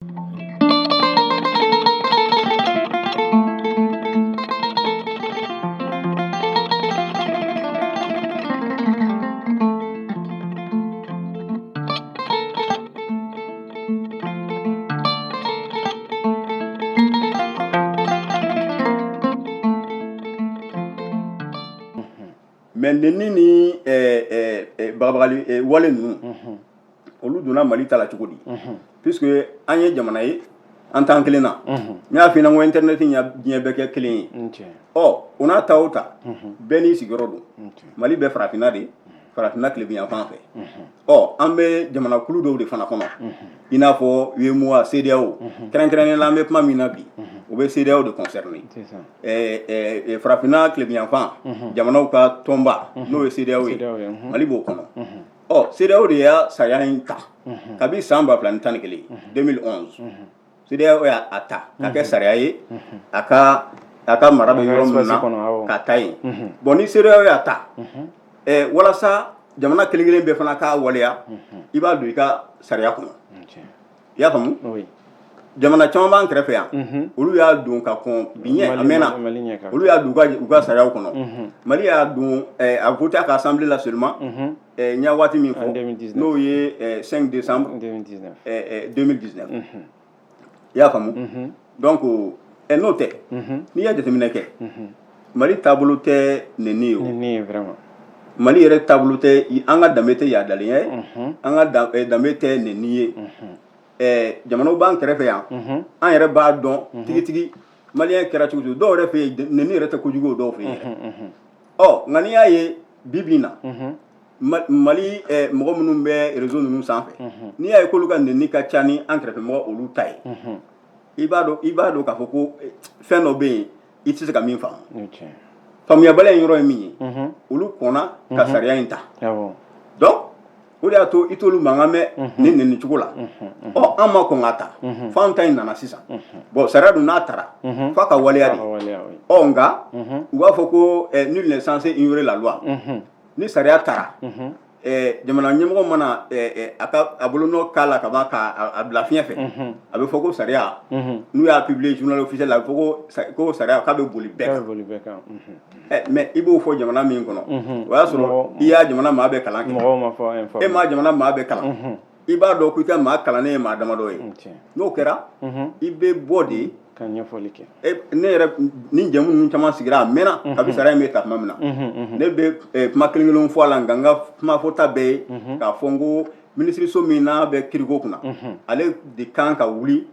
Mais ni bagabagali wale ninnu olu donna Mali ta la cogo di puisque an ye jamana ye an t'an kelen na n y'a f'i ɲɛna ko internet diɲɛ bɛɛ kɛ kelen ye o n'a ta o ta bɛɛ n'i sigiyɔrɔ don Mali bɛ farafinna de farafinna tilebiyan fan fɛ an bɛ jamana kulu dɔw de fana kɔnɔ i n'a fɔ UEMOA CEDEAO kɛrɛnkɛrɛnnen la an bɛ kuma min na bi o bɛ CEDEAO de concerné farafinna tilebiyan fan jamanaw ka tɔnba n'o ye CEDEAO ye Mali b'o kɔnɔ CEDEAO de y'a sariya in ta kabi san 2011 2011 CEDEAO y'a ta ka kɛ sariya ye a ka mara bɛ yɔrɔ min na ka ta yen bon ni CEDEAO y'a ta walasa jamana kelen-kelen bɛɛ fana k'a waleya i b'a don i ka sariya kɔnɔ i y'a faamu jamana caman b'an kɛrɛfɛ yan olu y'a don ka kɔn bi ɲɛ a mɛnna olu y'a don u ka sariyaw kɔnɔ Mali y'a don a voté a ka assemblée la seulement n y'a waati min fɔ n'o ye 5 décembre 2019 i y'a faamu donc n'o tɛ n'i y'a jateminɛ kɛ Mali taabolo tɛ nɛni ye o Mali yɛrɛ taabolo tɛ an ka danbe tɛ yaadalenya ye an ka danbe tɛ nɛni ye jamanaw b'an kɛrɛfɛ yan an yɛrɛ b'a dɔn tigitigi maliyɛn kɛra cogo cogo dɔw yɛrɛ fɛ yen nɛni yɛrɛ tɛ kojugu o dɔw fɛ yen nka n'i y'a ye bi bi in na Mali mɔgɔ minnu bɛ réseau ninnu sanfɛ n'i y'a ye k'olu ka nɛni ka ca ni an kɛrɛfɛ mɔgɔ olu ta ye i b'a dɔn k'a fɔ ko fɛn dɔ bɛ yen i tɛ se ka min faamu faamuyabaliya in yɔrɔ ye min ye olu kɔnna ka sariya in ta donc o de y'a to i t'olu mankan mɛn ni nɛni cogo la an ma kɔn k'a ta fo an ta in nana sisan bon sariya dun n'a tara f'a ka waleya de nka u b'a fɔ ko nul n'est censé ignorer la loi ni sariya tara jamana ɲɛmɔgɔ mana a bolonɔ k'a la ka ban k'a bila fiɲɛ fɛ a bɛ fɔ ko sariya n'u y'a publier journal officiel la a bɛ fɔ ko sariya k'a bɛ boli bɛɛ kan mais i b'o fɔ jamana min kɔnɔ o y'a sɔrɔ i y'a jamana maa bɛɛ kalan kɛ e m'a jamana maa bɛɛ kalan i b'a dɔn k'i ka maa kalannen ye maa damadɔ ye n'o kɛra i bɛ bɔ de ka ɲɛfɔli kɛ ne yɛrɛ ni jamu ninnu caman sigira a mɛnna kabi sariya in bɛ ta tuma min na ne bɛ kuma kelen-kelenw fɔ a la nka n ka kuma fɔta bɛɛ ye k'a fɔ n ko minisiriso min n'a bɛ kiriko kunna ale de kan ka wuli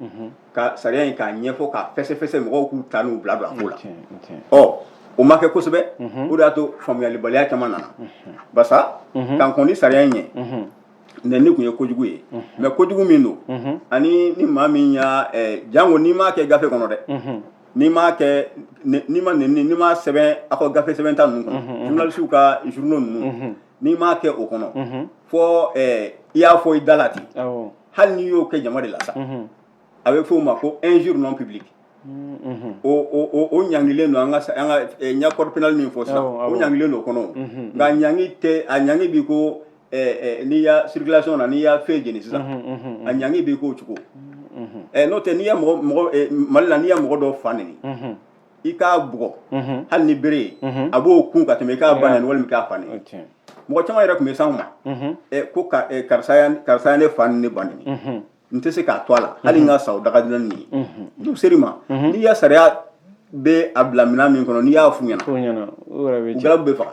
ka sariya in k'a ɲɛfɔ k'a fɛsɛfɛsɛ mɔgɔw k'u ta n'u bila don a ko la o ma kɛ kosɛbɛ o de y'a to faamuyalibaliya caman nana basa k'an kɔn ni sariya in ɲɛ nɛni tun ye kojugu ye mais kojugu min don ani ni maa min y'a jango n'i m'a kɛ gafe kɔnɔ dɛ n'i m'a nɛni n'i m'a sɛbɛn aw ka gafe sɛbɛnta ninnu kɔnɔ journalistes ka journaux ninnu n'i m'a kɛ o kɔnɔ fɔ i y'a fɔ i da la ten hali n'i y'o kɛ jama de la sa a bɛ f'o ma ko injure non publique o ɲangilen don an ka ɲa code pénal min fɔ sisan o ɲangilen don o kɔnɔ nka a ɲangi bi ko n'i ya circulation na n'i y'a fɛn jeni sisan a ɲangi b'i k'o cogo n'o tɛ n'i ya Mali la n'i ya mɔgɔ dɔ fa nɛni i k'a bugɔ hali ni bere ye a b'o kun ka tɛmɛ i k'a ba nɛni walima i k'a fa nɛni mɔgɔ caman yɛrɛ tun bɛ s'anw ma ko karisa ye ne fa ni ne ba nɛni n tɛ se k'a to a la hali n ka sa o dagadilanni ye donc seri ma n'i ya sariya bɛ a bila minɛn min kɔnɔ n'i y'a f'u ɲɛna u galabu bɛ faga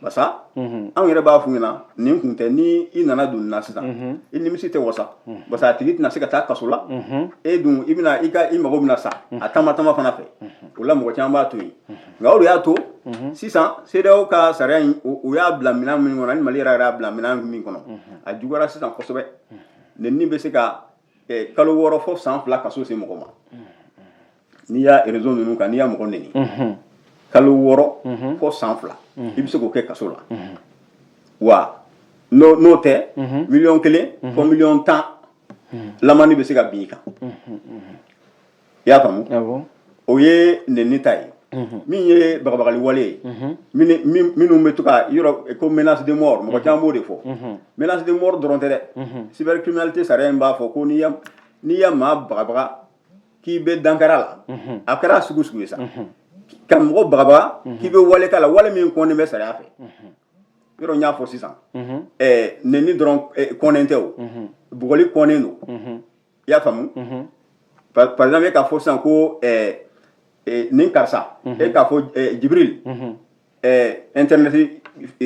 basa anw yɛrɛ b'a f'u ɲɛna nin kun tɛ ni i nana don nin na sisan i nimisi tɛ wasa basa a tigi tɛna se ka taa kaso la e dun i mago bɛna sa a tama fana fɛ o la mɔgɔ caman b'a to yen nka o de y'a to sisan CEDEAO ka sariya in o y'a bila minɛn min kɔnɔ ani Mali yɛrɛ y'a bila minɛn min kɔnɔ a juguyara sisan kosɛbɛ nɛni bɛ se ka kalo 6 fɔ san 2 kaso se mɔgɔ ma n'i y'a réseau ninnu kan n'i y'a mɔgɔ nɛni kalo 6 fɔ san 2 i bɛ se k'o kɛ kaso la wa n'o tɛ 1 million fɔ 1,10 million lamani bɛ se ka bin i kan i y'a faamu o ye nɛni ta ye min ye bagabagali wale ye minnu bɛ to ka yɔrɔ ko menace de mort mɔgɔ caman b'o de fɔ menace de mort dɔrɔn tɛ dɛ cybercriminalité sariya in b'a fɔ ko n'i n'i y'a maa bagabaga k'i bɛ dankara la a kɛra sugu sugu ye sa ka mɔgɔ bagabaga k'i bɛ wale k'a la wale min kɔnnen bɛ sariya fɛ yɔrɔ n y'a fɔ sisan nɛni dɔrɔn kɔnnen tɛ o bugɔli kɔnnen don i y'a faamu par exemple e k'a fɔ sisan ko nin karisa e k'a fɔ Jibril internet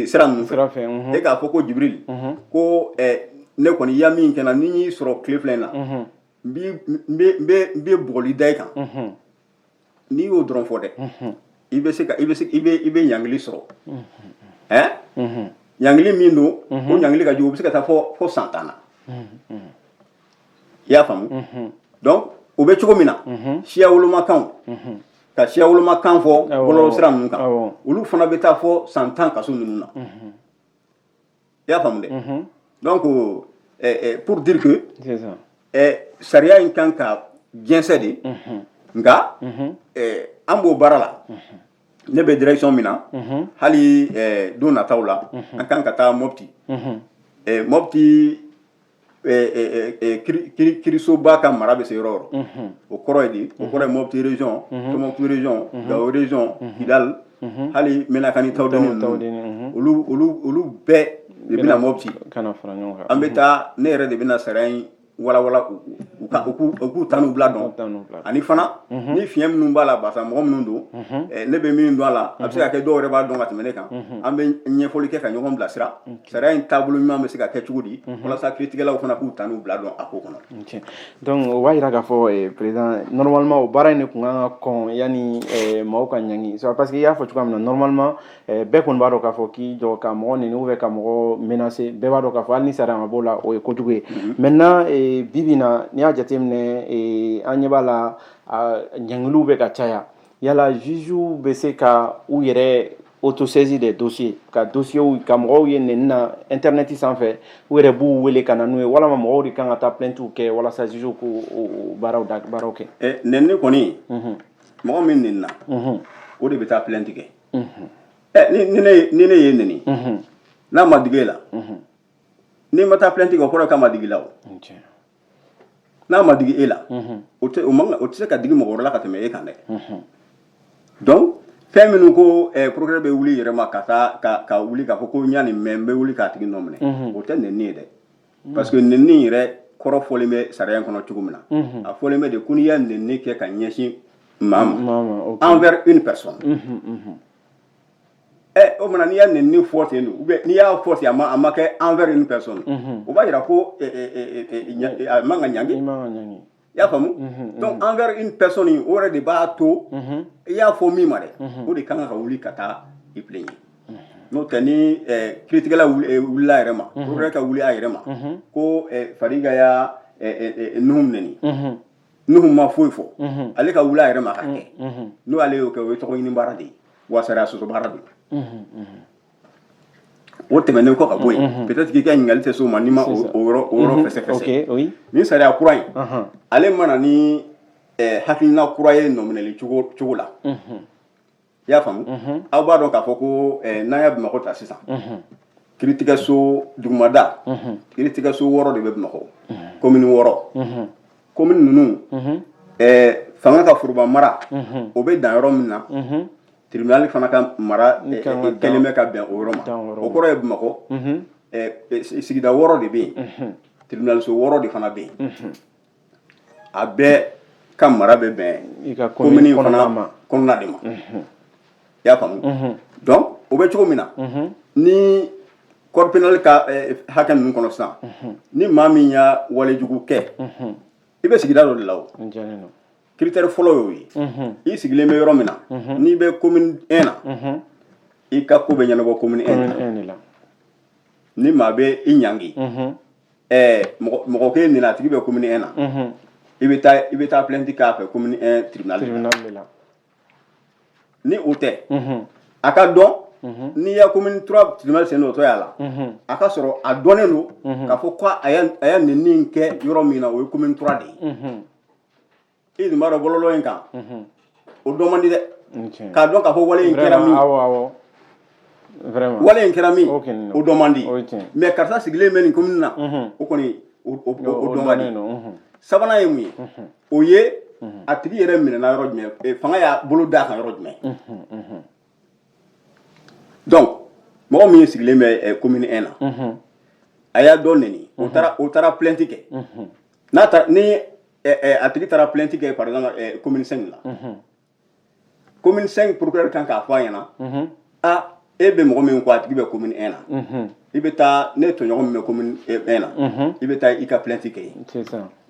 sira ninnu fɛ e k'a fɔ ko Jibril ko ne kɔni i ya min kɛ na ni y'i sɔrɔ tile filɛ in na n bɛ bugɔli da i kan n'i y'o dɔrɔn fɔ dɛ i bɛ ɲangili sɔrɔ ɲangili min don o ɲangili ka jugu o bɛ se ka taa fɔ san 10 na i y'a faamu donc o bɛ cogo min na siya wolomakanw ka siya wolomakan fɔ bɔlɔlɔ sira ninnu kan olu fana bɛ taa fɔ san 10 kaso ninnu na i y'a faamu dɛ donc pour dire que sariya in kan ka jɛnsɛ de nka an b'o baara la ne bɛ direction min na hali don nataw la an kan ka taa Mopti Mopti kirisoba ka mara bɛ se yɔrɔ o yɔrɔ o kɔrɔ ye di o kɔrɔ ye Mopti région Tombouctou région Gao région Kidal hali Menakani Tawdeni olu bɛɛ de bɛna Mopti an bɛ taa ne yɛrɛ de bɛna sariya in walawala u k'u tanu bila dɔn ani fana ni fiɲɛ minnu b'a la basa mɔgɔ minnu don ne bɛ min dɔn a la a bɛ se ka kɛ dɔw yɛrɛ b'a dɔn ka tɛmɛ ne kan an bɛ ɲɛfɔli kɛ ka ɲɔgɔn bilasira sariya in taabolo ɲuman bɛ se ka kɛ cogo di walasa kiiritigɛlaw fana k'u tanu bila dɔn a ko kɔnɔ. donc o b'a yira k'a fɔ président normalement o baara in de tun kan ka kɔn yanni maaw ka ɲangi parce que i y'a fɔ cogoya min na normalement bɛɛ kɔni b'a dɔn k'a fɔ k'i jɔ ka mɔgɔ nɛni ou bien ka mɔgɔ menacer bɛɛ b'a dɔn k'a fɔ hali ni sariya ma b'o la o ye kojugu ye maintenant bibi na n'i y'a jateminɛ an ɲɛ b'a la ɲangiliw bɛ ka caya yala juges bɛ se ka u yɛrɛ autosaisir des dossiers ka dossiers ka mɔgɔw ye nɛni na internet sanfɛ u yɛrɛ b'u wele ka na n'u ye walama mɔgɔw de kan ka taa plaintes kɛ walasa juges k'o baaraw kɛ. nɛni kɔni mɔgɔ min nɛni na o de bɛ taa plainte kɛ ni ne ye nɛni n'a ma digi e la n'i ma taa plainte kɛ o kɔrɔ k'a ma digi la o. n'a ma digi e la o tɛ se ka digi mɔgɔ wɛrɛ la ka tɛmɛ e kan dɛ donc fɛn minnu ko procureur bɛ wuli yɛrɛ ma ka wuli k'a fɔ ko n y'a nin mɛn n bɛ wuli k'a tigi nɔ minɛ o tɛ nɛni ye dɛ parce que nɛni yɛrɛ kɔrɔ fɔlen bɛ sariya in kɔnɔ cogo min na a fɔlen bɛ de ko n'i y'a nɛni kɛ ka ɲɛsin maa ma envers une personne o mana n'i y'a nɛni fɔ ten ou bien n'i y'a fɔ ten a ma kɛ envers une personne o b'a jira ko a man ka ɲangi i y'a faamu donc envers une personne o yɛrɛ de b'a to i y'a fɔ min ma dɛ o de kan ka wuli ka taa i plaigner n'o tɛ ni kiiritigɛla wulila a yɛrɛ ma procureur ka wuli a yɛrɛ ma ko Fariga y'a Nuhum nɛni Nuhum ma foyi fɔ ale ka wuli a yɛrɛ ma ka kɛ n'o ale y'o kɛ o ye tɔgɔ ɲini baara de ye wa sariya sɔsɔ baara de ye o tɛmɛnen kɔ ka bɔ yen peut-être k'i ka ɲininkali tɛ s'o ma n'i ma o yɔrɔ fɛsɛfɛsɛ ni sariya kura in ale mana ni hakilina kura ye nɔminɛli cogo la i y'a faamu aw b'a dɔn k'a fɔ ko n'an y'a Bamakɔ ta sisan kiiritigɛso dugumada kiiritigɛso 6 de bɛ Bamakɔ commune 6 commune ninnu fanga ka foroba mara o bɛ dan yɔrɔ min na tribunal fana ka mara kɛlen bɛ ka bɛn o yɔrɔ ma o kɔrɔ ye Bamakɔ sigida 6 de bɛ yen tribunal so 6 de fana bɛ yen a bɛɛ ka mara bɛ bɛn commune fana kɔnɔna de ma i y'a faamu donc o bɛ cogo min na ni code pénal ka hakɛ ninnu kɔnɔ sisan ni maa min y'a walejugu kɛ i bɛ sigida dɔ de la o critère fɔlɔ y'o ye i sigilen bɛ yɔrɔ min na n'i bɛ commune 1 na i ka ko bɛ ɲɛnabɔ commune 1 na ni maa bɛ i ɲangi mɔgɔ kelen nena a tigi bɛ commune 1 na i bɛ taa plainte k'a fɛ commune 1 tribunal de la ni o tɛ a ka dɔn n'i ya commune 3 tribunal sen dɔ y'a la a ka sɔrɔ a dɔnnen don k'a fɔ ko a y'a nɛni kɛ yɔrɔ min na o ye commune 3 de ye i dun b'a dɔn bɔlɔlɔ in kan o dɔn man di dɛ k'a dɔn k'a fɔ wale in kɛra min wale in kɛra min o dɔn man di mais karisa sigilen bɛ nin commune na o kɔni o dɔn ka di sabanan ye mun ye o ye a tigi yɛrɛ minɛna yɔrɔ jumɛn fanga y'a bolo d'a kan yɔrɔ jumɛn donc mɔgɔ min sigilen bɛ commune 1 na a y'a dɔ neni o taara plainte kɛ n'a ta ni a tigi taara plainte kɛ par exemple commune 5 la commune 5 procureur kan k'a fɔ a ɲɛna e bɛ mɔgɔ min ko a tigi bɛ commune 1 na i bɛ taa ne tɔɲɔgɔn min bɛ commune 1 na i bɛ taa i ka plainte kɛ yen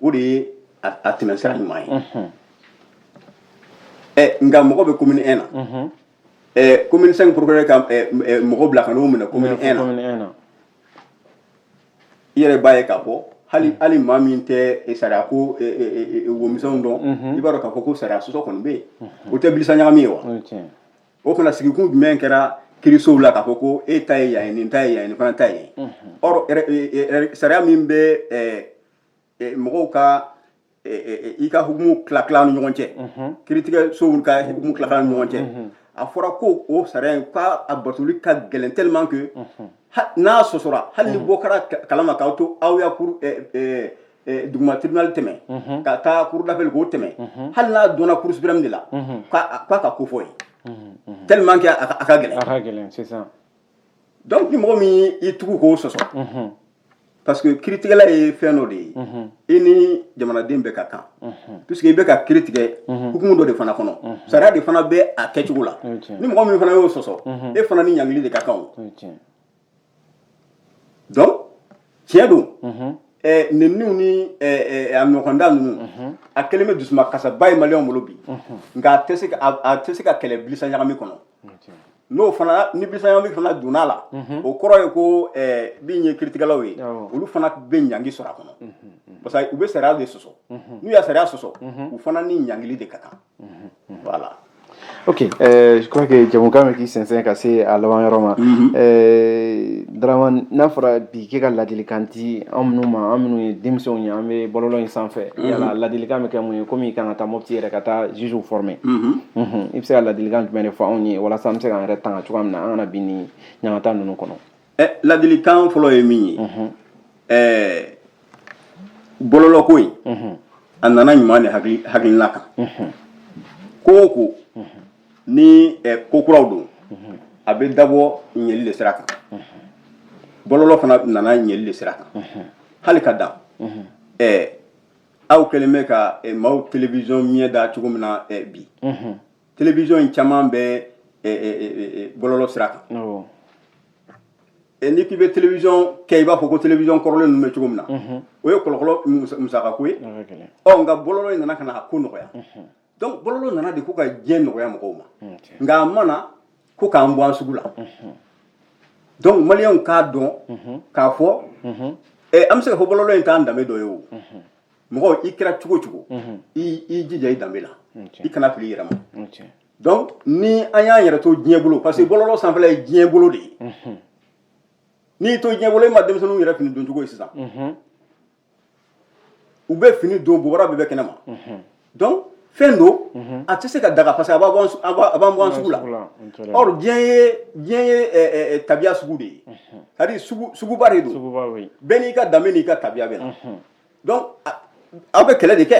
o de ye a tɛmɛsira ɲuman ye nka mɔgɔ bɛ commune 1 na commune 5 procureur ka mɔgɔ bila ka n'o minɛ commune 1 na i yɛrɛ b'a ye k'a fɔ hali maa min tɛ sariya ko womisɛnw dɔn i b'a dɔn k'a fɔ ko sariya sɔsɔ kɔni bɛ yen o tɛ bilisa ɲagami ye wa o fana sigikun jumɛn kɛra kiirisow la k'a fɔ ko e ta ye yan ye nin ta ye yan ye nin fana ta ye or sariya min bɛ mɔgɔw ka i ka hukumu tila ni ɲɔgɔn cɛ kiiritigɛsow ka hukumu tila ni ɲɔgɔn cɛ a fɔra ko o sariya in k'a batoli ka gɛlɛn tellement que n'a sɔsɔra hali ni bɔ kɛra kalama k'aw to aw ya duguma tribunal tɛmɛ ka taa cour d'appel k'o tɛmɛ hali n'a donna cour suprême de la k'a ka ko fɔ ye tellement que a ka gɛlɛn c'est ça donc ni mɔgɔ min i tugu k'o sɔsɔ parce que kiiritigɛla ye fɛn dɔ de ye i ni jamanaden bɛɛ ka kan puisque i bɛ ka kiiri tigɛ hukumu dɔ de fana kɔnɔ sariya de fana bɛ a kɛcogo la ni mɔgɔ min fana y'o sɔsɔ e fana ni ɲangili de ka kan o donc tiɲɛ don nenniw ni a ɲɔgɔnda ninnu a kɛlen bɛ dusumakasaba ye maliyɛnw bolo bi nka a tɛ se ka kɛlɛ bilisa ɲagami kɔnɔ n'o fana ni bilisa ɲagami fana donna la o kɔrɔ ye ko bin ye kiiritigɛlaw ye olu fana bɛ ɲangi sɔrɔ a kɔnɔ parce que u bɛ sariya de sɔsɔ n'u y'a sariya sɔsɔ u fana ni ɲangili de ka kan voilà. Ok, je crois que jamukan bɛ k'i sɛnsɛn ka se a laban yɔrɔ ma Dramane n'a fɔra bi k'e ka ladilikan di an minnu ma an minnu ye denmisɛnw ye an bɛ bɔlɔlɔ in sanfɛ yala ladilikan bɛ kɛ mun ye komi i kan ka taa Mopti yɛrɛ ka taa juges former i bɛ se ka ladilikan jumɛn de fɔ anw ye walasa an bɛ se k'an yɛrɛ tanga cogoya min na an kana bin ni ɲangata ninnu kɔnɔ ladilikan fɔlɔ ye min ye bɔlɔlɔ ko in a nana ɲuman de hakilina kan ko o ko ni ko kuraw don a bɛ dabɔ ɲɛli de sira kan bɔlɔlɔ fana nana ɲɛli de sira kan hali ka dan aw kɛlen bɛ ka maaw télévision ɲɛ da cogo min na bi télévision in caman bɛ bɔlɔlɔ sira kan n'i k'i bɛ télévision kɛ i b'a fɔ ko télévision kɔrɔlen ninnu bɛ cogo min na o ye kɔlɔkɔlɔ musakako ye nka bɔlɔlɔ in nana ka na a ko nɔgɔya donc bɔlɔlɔ nana de ko ka diɲɛ nɔgɔya mɔgɔw ma nka a mana ko k'an bɔ an sugu la donc maliyɛnw k'a dɔn k'a fɔ an bɛ se ka fɔ bɔlɔlɔ in t'an danbe dɔ ye o mɔgɔ i kɛra cogo cogo i jija i danbe la i kana fili i yɛrɛ ma donc ni an y'an yɛrɛ to diɲɛ bolo parce que bɔlɔlɔ sanfɛla ye diɲɛ bolo de ye n'i to diɲɛ bolo i ma denmisɛnninw yɛrɛ fini don cogo ye sisan u bɛ fini don bobara bɛɛ bɛ kɛnɛ ma donc fɛn do a tɛ se ka daga parce que a b'an bɔ an sugu la or diɲɛ ye tabiya sugu de ye c'est à dire suguba de don bɛɛ n'i ka danbe n'i ka tabiya bɛ na donc aw bɛ kɛlɛ de kɛ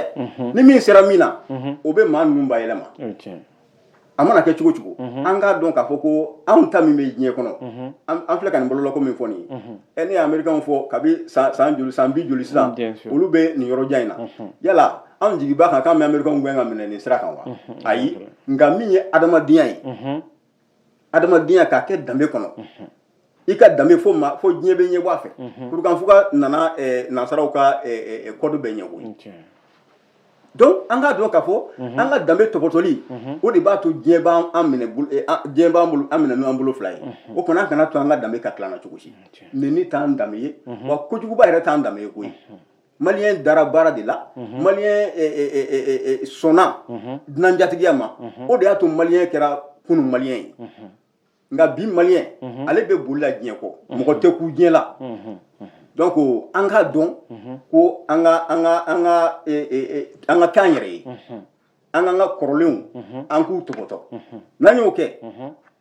ni min sera min na o bɛ maa ninnu bayɛlɛma a mana kɛ cogo cogo an k'a dɔn k'a fɔ ko anw ta min bɛ diɲɛ kɔnɔ an filɛ ka nin bɔlɔlɔ ko min fɔ nin ye ne ye Américains fɔ kabi san bi joli sisan olu bɛ nin yɔrɔ jan in na yala anw jigi b'a kan k'an bɛ Américains gɛn ka minɛ nin sira kan wa ayi nka min ye adamadenya ye adamadenya k'a kɛ danbe kɔnɔ i ka danbe fo diɲɛ bɛ ɲɛbɔ a fɛ kurukan fuga nana nansaraw ka kɔdi bɛ ɲɛbɔ donc an k'a dɔn k'a fɔ an ka danbe tɔpɔtɔli o de b'a to diɲɛ b'an minɛ n'an bolo fila ye o kɔnɔ an kana to an ka danbe ka tilan na cogo si nenni t'an danbe ye wa kojuguba yɛrɛ t'an danbe ye koyi maliyɛn dara baara de la maliyɛn sɔnna dunanjatigiya ma o de y'a to maliyɛn kɛra kunun maliyɛn ye nka bi maliyɛn ale bɛ boli la diɲɛ kɔ mɔgɔ tɛ ku diɲɛ la donc an k'a dɔn ko an ka k'an yɛrɛ ye an k'an ka kɔrɔlenw an k'u tɔbɔtɔ n'an y'o kɛ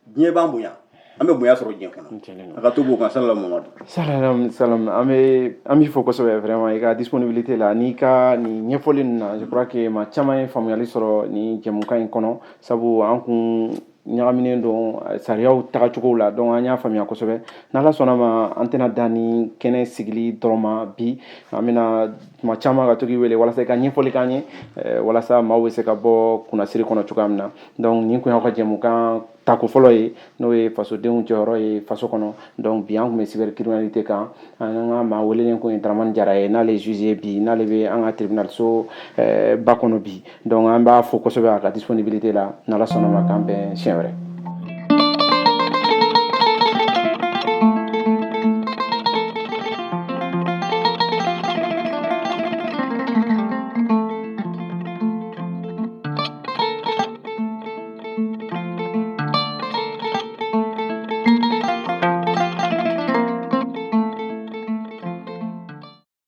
diɲɛ b'an bonya an bɛ bonya sɔrɔ diɲɛ kɔnɔ a ka to b'o kan salala mamadu salam an b'i fo kosɛbɛ vraiment i ka disponibilité la n'i ka nin ɲɛfɔli ninnu na je crois que ma caman ye faamuyali sɔrɔ ni jɛmukan in kɔnɔ sabu an kun ɲagaminen don sariyaw tagacogow la donc an y'a faamuya kosɛbɛ n'ala sɔnna ma an tɛna da ni kɛnɛ sigili dɔrɔn ma bi an bɛna tuma caman ka to k'i wele walasa i ka ɲɛfɔli k'an ye walasa maaw bɛ se ka bɔ kunnasiri kɔnɔ cogoya min na donc nin kun y'aw ka jɛmukan tako fɔlɔ ye n'o ye fasodenw jɔyɔrɔ ye faso kɔnɔ donc bi an kun bɛ cybercriminalité kan an ka maa welelen kun ye Daramani Jara ye n'ale ye juge ye bi n'ale bɛ an ka tribunal so ba kɔnɔ bi donc an b'a fo kosɛbɛ a ka disponibilité la n'ala sɔnna ma k'an bɛn siɲɛ wɛrɛ